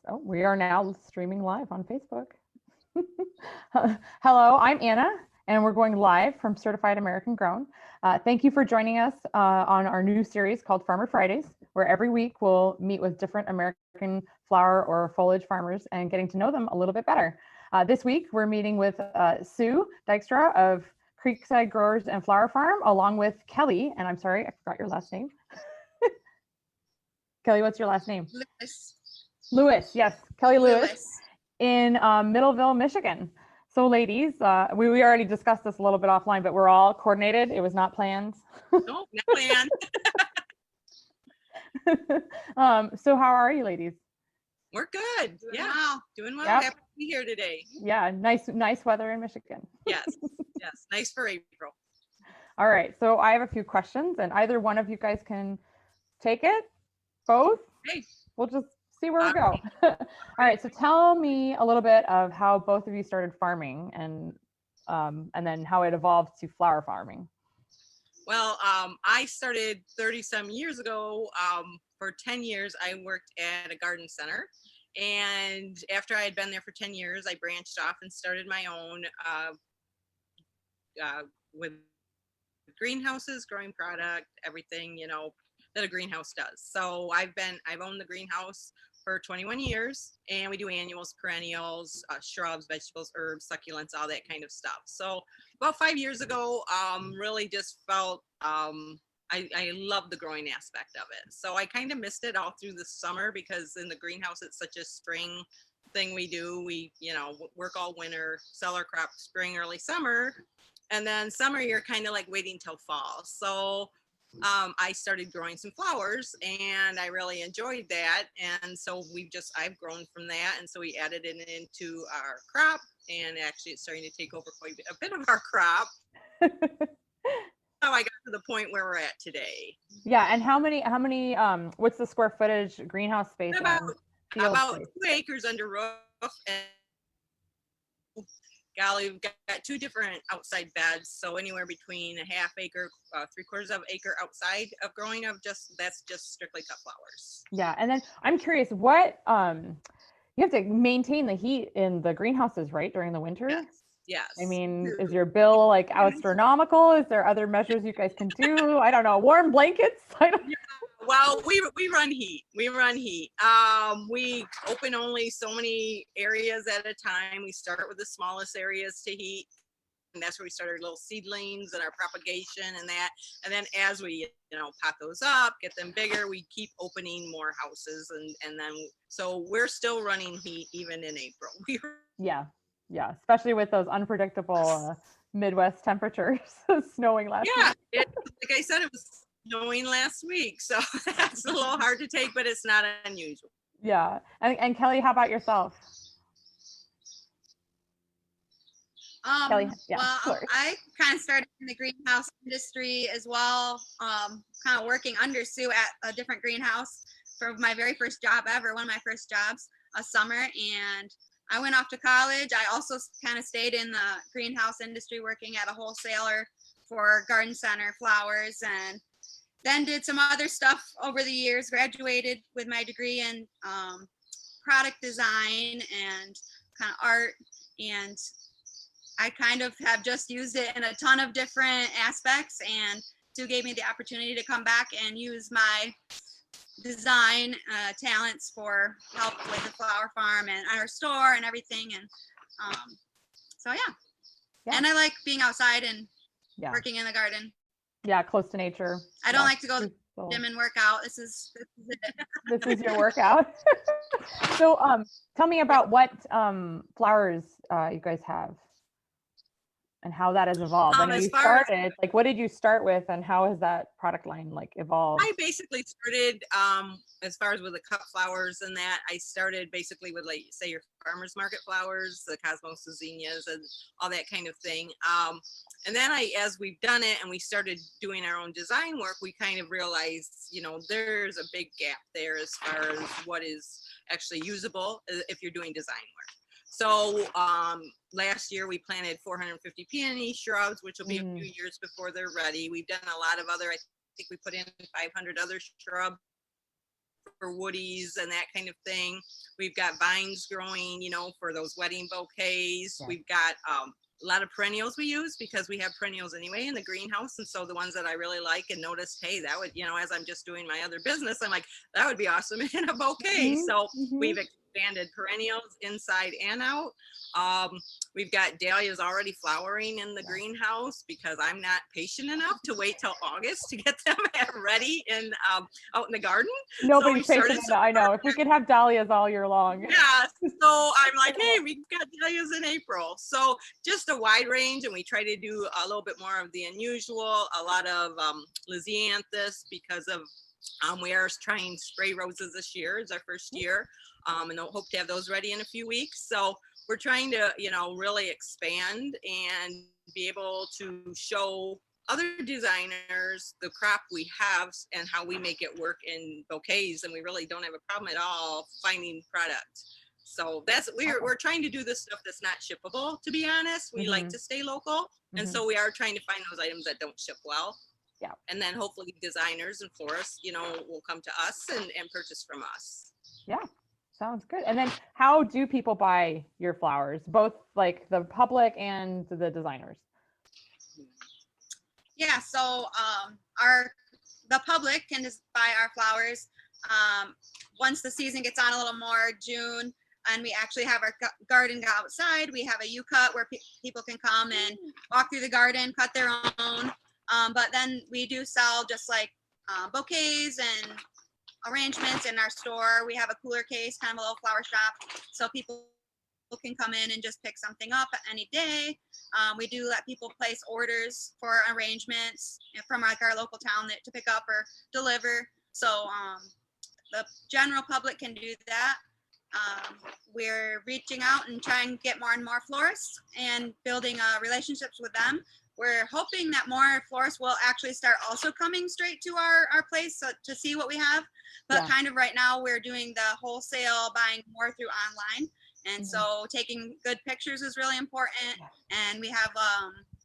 Oh, we are now streaming live on Facebook. Hello, I'm Anna, and we're going live from Certified American Grown. Thank you for joining us on our new series called Farmer Fridays, where every week we'll meet with different American flower or foliage farmers and getting to know them a little bit better. This week, we're meeting with Sue Dykstra of Creekside Growers and Flower Farm, along with Kelly, and I'm sorry, I forgot your last name. Kelly, what's your last name? Lewis, yes, Kelly Lewis. In Middleville, Michigan. So ladies, we already discussed this a little bit offline, but we're all coordinated. It was not planned. No, not planned. So how are you ladies? We're good. Doing well. Yep. Happy to be here today. Yeah, nice weather in Michigan. Yes, nice for April. All right, so I have a few questions and either one of you guys can take it, both. Hey. We'll just see where we go. All right, so tell me a little bit of how both of you started farming and then how it evolved to flower farming. Well, I started 30 some years ago. For 10 years, I worked at a garden center. And after I had been there for 10 years, I branched off and started my own with greenhouses, growing product, everything, that a greenhouse does. So I've owned the greenhouse for 21 years, and we do annuals, perennials, shrubs, vegetables, herbs, succulents, all that kind of stuff. So about 5 years ago, really just felt I love the growing aspect of it. So I kind of missed it all through the summer because in the greenhouse, it's such a spring thing we do. We, work all winter, sell our crop spring, early summer. And then summer, you're kind of like waiting till fall. So I started growing some flowers and I really enjoyed that. And so I've grown from that. And so we added it into our crop, and actually it's starting to take over quite a bit of our crop. How I got to the point where we're at today. Yeah, and how many what's the square footage greenhouse space? About 2 acres under roof, and golly, we've got 2 different outside beds, so anywhere between a half acre, 3/4 of acre outside of growing that's just strictly cut flowers. Yeah, and then I'm curious, what you have to maintain the heat in the greenhouses, right, during the winter? Yes. I mean, is your bill like astronomical? Is there other measures you guys can do? I don't know. Warm blankets? Well, we run heat. We open only so many areas at a time. We start with the smallest areas to heat. And that's where we start our little seedlings and our propagation and that. And then as we, pot those up, get them bigger, we keep opening more houses. And then, so we're still running heat even in April. Yeah, especially with those unpredictable Midwest temperatures, snowing last week. Yeah, like I said, it was snowing last week, so that's a little hard to take, but it's not unusual. Yeah, and Kelly, how about yourself? Kelly, I kind of started in the greenhouse industry as well, kind of working under Sue at a different greenhouse for my very first job ever, one of my first jobs, a summer, and I went off to college. I also kind of stayed in the greenhouse industry working at a wholesaler for garden center flowers, and then did some other stuff over the years, graduated with my degree in product design and kind of art, and I kind of have just used it in a ton of different aspects, and Sue gave me the opportunity to come back and use my design talents for help with the flower farm and our store and everything, and so yeah, and I like being outside and working in the garden. Yeah, close to nature. I don't like to go to the gym and work out. This is your workout. So tell me about what flowers you guys have and how that has evolved. I know you started, like, what did you start with and how has that product line like evolved? I basically started, as far as with the cut flowers and that, I started basically with, like, say, your farmer's market flowers, the cosmos zinnias and all that kind of thing. And then as we've done it and we started doing our own design work, we kind of realized, there's a big gap there as far as what is actually usable if you're doing design work. So last year we planted 450 peony shrubs, which will be a few years before they're ready. We've done a lot of other, I think we put in 500 other shrubs for woodies and that kind of thing. We've got vines growing, you know, for those wedding bouquets. Yeah. We've got a lot of perennials we use because we have perennials anyway in the greenhouse. And so the ones that I really like and noticed, hey, that would, you know, as I'm just doing my other business, I'm like, that would be awesome in a bouquet. Mm-hmm. So we've expanded perennials inside and out. We've got dahlias already flowering in the greenhouse because I'm not patient enough to wait till August to get them ready in out in the garden. Nobody's patient enough. I know. If we could have dahlias all year long. Yeah. So I'm like, hey, we've got dahlias in April. So just a wide range, and we try to do a little bit more of the unusual. A lot of lysianthus because of we are trying spray roses this year. It's our first year, and hope to have those ready in a few weeks. So we're trying to, you know, really expand and be able to show other designers the crop we have and how we make it work in bouquets. And we really don't have a problem at all finding product. So that's, we're trying to do this stuff that's not shippable, to be honest. We like to stay local. And so we are trying to find those items that don't ship well. Yeah. And then hopefully designers and florists, you know, will come to us and purchase from us. Yeah. Sounds good. And then how do people buy your flowers, both like the public and the designers? Yeah, so the public can just buy our flowers once the season gets on a little more, June, and we actually have our garden outside. We have a U-cut where people can come and walk through the garden, cut their own. But then we do sell just like bouquets and arrangements in our store. We have a cooler case, kind of a little flower shop, so people can come in and just pick something up any day. We do let people place orders for arrangements from like our local town to pick up or deliver. So the general public can do that. We're reaching out and trying to get more and more florists and building relationships with them. We're hoping that more florists will actually start also coming straight to our place to see what we have. But kind of right now we're doing the wholesale buying more through online. And so taking good pictures is really important. And we have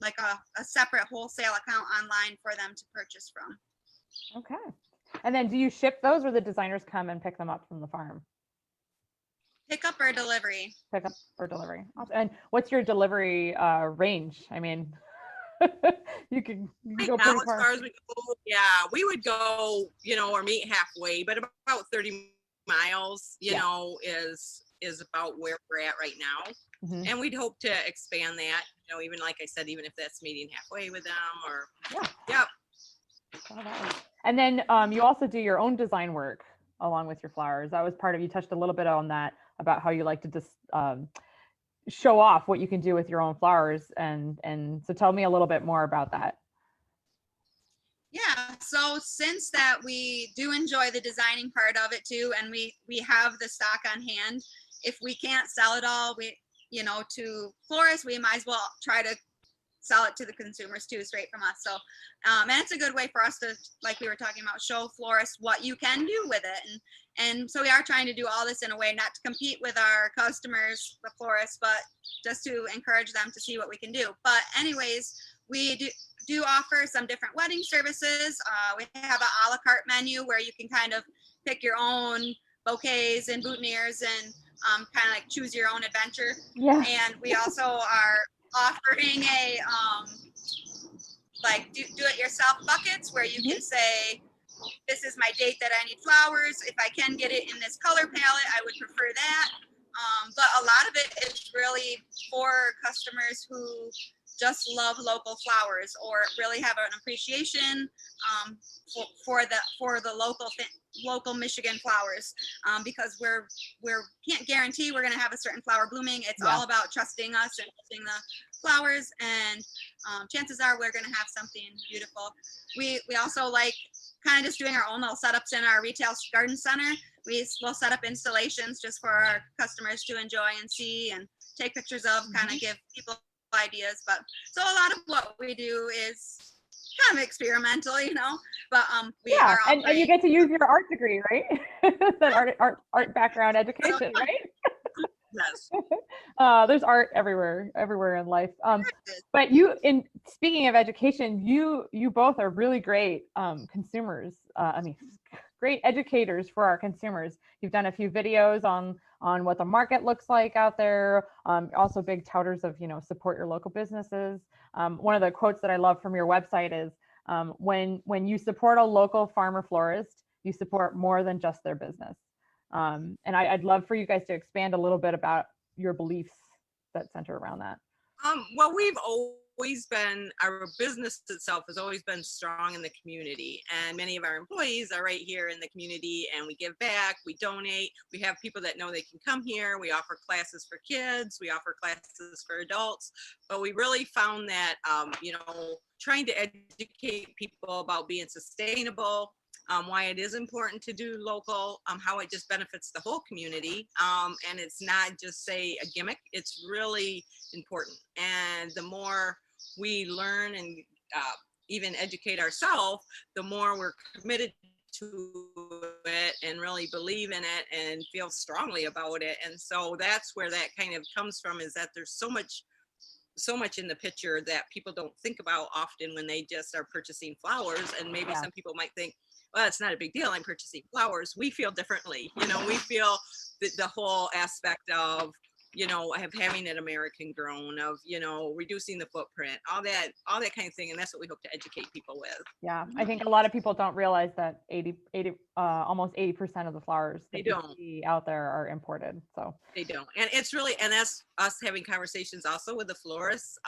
like a separate wholesale account online for them to purchase from. Okay. And then do you ship those, or the designers come and pick them up from the farm? Pick up or delivery. Pick up or delivery. And what's your delivery range? I mean, you can go pretty far. As far as we go, we would go, you know, or meet halfway, but about 30 miles, you know, is about where we're at right now. And we'd hope to expand that, you know, even like I said, even if that's meeting halfway with them or And then you also do your own design work along with your flowers. That was part of, you touched a little bit on that, about how you like to just show off what you can do with your own flowers. And so tell me a little bit more about that. Yeah, so since that we do enjoy the designing part of it too, and we have the stock on hand, if we can't sell it all, to florists, we might as well try to sell it to the consumers too, straight from us. So, and it's a good way for us to, like we were talking about, show florists what you can do with it. And so we are trying to do all this in a way not to compete with our customers, the florists, but just to encourage them to see what we can do. But anyways, we do offer some different wedding services. We have an a la carte menu where you can kind of pick your own bouquets and boutonnieres and kind of like choose your own adventure. Yeah. And we also are offering a like do it yourself buckets where you can say, this is my date that I need flowers. If I can get it in this color palette, I would prefer that. But a lot of it is really for customers who just love local flowers or really have an appreciation for the local Michigan flowers, because we can't guarantee we're going to have a certain flower blooming. It's all about trusting us and using the flowers, and chances are we're going to have something beautiful. We also like kind of just doing our own little setups in our retail garden center. We'll set up installations just for our customers to enjoy and see and take pictures of, kind of give people ideas. But so a lot of what we do is kind of experimental, but we are and you get to use your art degree, right? That art background education, right? Yes. There's art everywhere in life. But speaking of education, you both are really great consumers. great educators for our consumers. You've done a few videos on what the market looks like out there. Also big touters of, support your local businesses. One of the quotes that I love from your website is, when you support a local farmer florist, you support more than just their business. And I'd love for you guys to expand a little bit about your beliefs that center around that. Well, we've always been, our business itself has always been strong in the community, and many of our employees are right here in the community, and we give back, we donate, we have people that know they can come here, we offer classes for kids, we offer classes for adults, but we really found that, trying to educate people about being sustainable, why it is important to do local, how it just benefits the whole community. And it's not just say a gimmick, it's really important. And the more we learn and even educate ourselves, the more we're committed to it and really believe in it and feel strongly about it. And so that's where that kind of comes from, is that there's so much in the picture that people don't think about often when they just are purchasing flowers. And maybe some people might think, well, it's not a big deal, I'm purchasing flowers. We feel differently. We feel the whole aspect of, having it American grown, of, reducing the footprint, all that kind of thing. And that's what we hope to educate people with. Yeah, I think a lot of people don't realize that almost 80% of the flowers that you see out there are imported. So they don't. And it's really, and that's us having conversations also with the florists.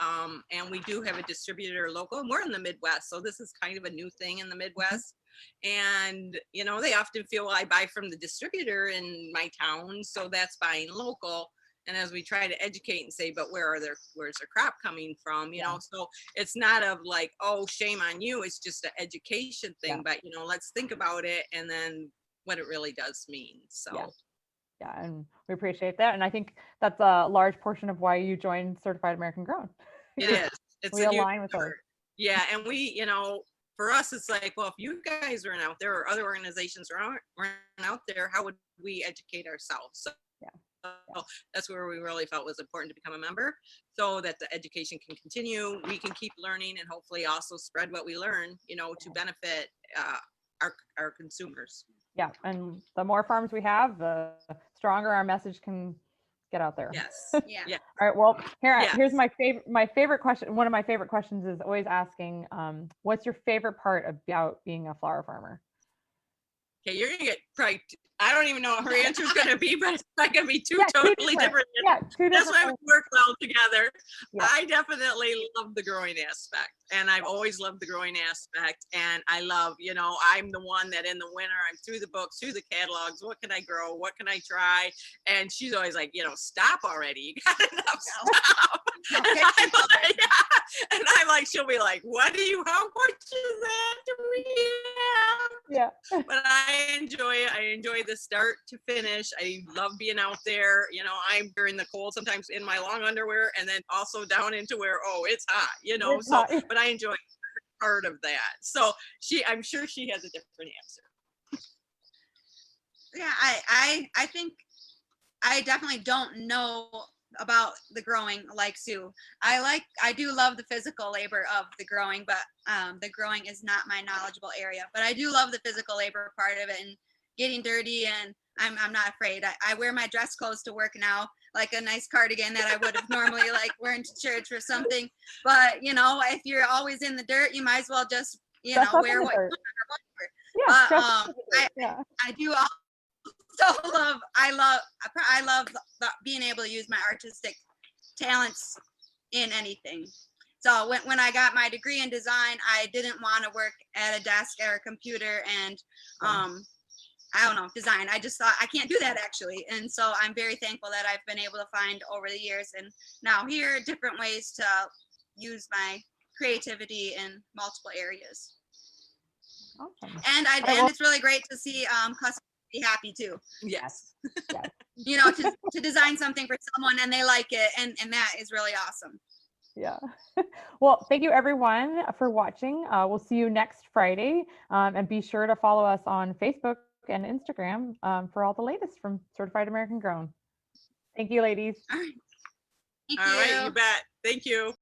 And we do have a distributor local, and we're in the Midwest. So this is kind of a new thing in the Midwest. And, they often feel, well, I buy from the distributor in my town, so that's buying local. And as we try to educate and say, but where's their crop coming from? So it's not of like, oh, shame on you. It's just an education thing, but let's think about it and then what it really does mean. So. Yeah, and we appreciate that. And I think that's a large portion of why you joined Certified American Grown. It is. We align with her. Yeah, and we, for us, it's like, well, if you guys weren't out there or other organizations weren't out there, how would we educate ourselves? So that's where we really felt was important to become a member, so that the education can continue. We can keep learning and hopefully also spread what we learn, to benefit our consumers. Yeah, and the more farms we have, the stronger our message can get out there. Yes. Yeah. All right. Well, here's my favorite question. One of my favorite questions is always asking, what's your favorite part about being a flower farmer? Okay, you're gonna get probably, I don't even know what her answer is gonna be, but it's not gonna be two totally different. That's why we work well together. Yeah. I definitely love the growing aspect, and I've always loved the growing aspect. And I love, I'm the one that in the winter, I'm through the books, through the catalogs. What can I grow? What can I try? And she's always like, stop already. You got enough stuff. And I'm like, she'll be like, how much is that do we have? Yeah. But I enjoy it. I enjoy the start to finish. I love being out there. I'm during the cold sometimes in my long underwear, and then also down into where, it's hot, It's hot. But I enjoy part of that. So I'm sure she has a different answer. Yeah, I think I definitely don't know about the growing like Sue. I do love the physical labor of the growing, but the growing is not my knowledgeable area. But I do love the physical labor part of it and getting dirty, and I'm not afraid. I wear my dress clothes to work now, like a nice cardigan that I would have normally like wearing to church or something. But if you're always in the dirt, you might as well just wear what you want or whatever. But I do also love being able to use my artistic talents in anything. So when I got my degree in design, I didn't want to work at a desk or a computer and design. I just thought I can't do that actually. And so I'm very thankful that I've been able to find over the years and now here different ways to use my creativity in multiple areas. Awesome. And it's really great to see customers be happy too. Yes. To design something for someone and they like it, and that is really awesome. Yeah. Well, thank you everyone for watching. We'll see you next Friday, and be sure to follow us on Facebook and Instagram for all the latest from Certified American Grown. Thank you, ladies. All right. Thank All you. right, you bet. Thank you.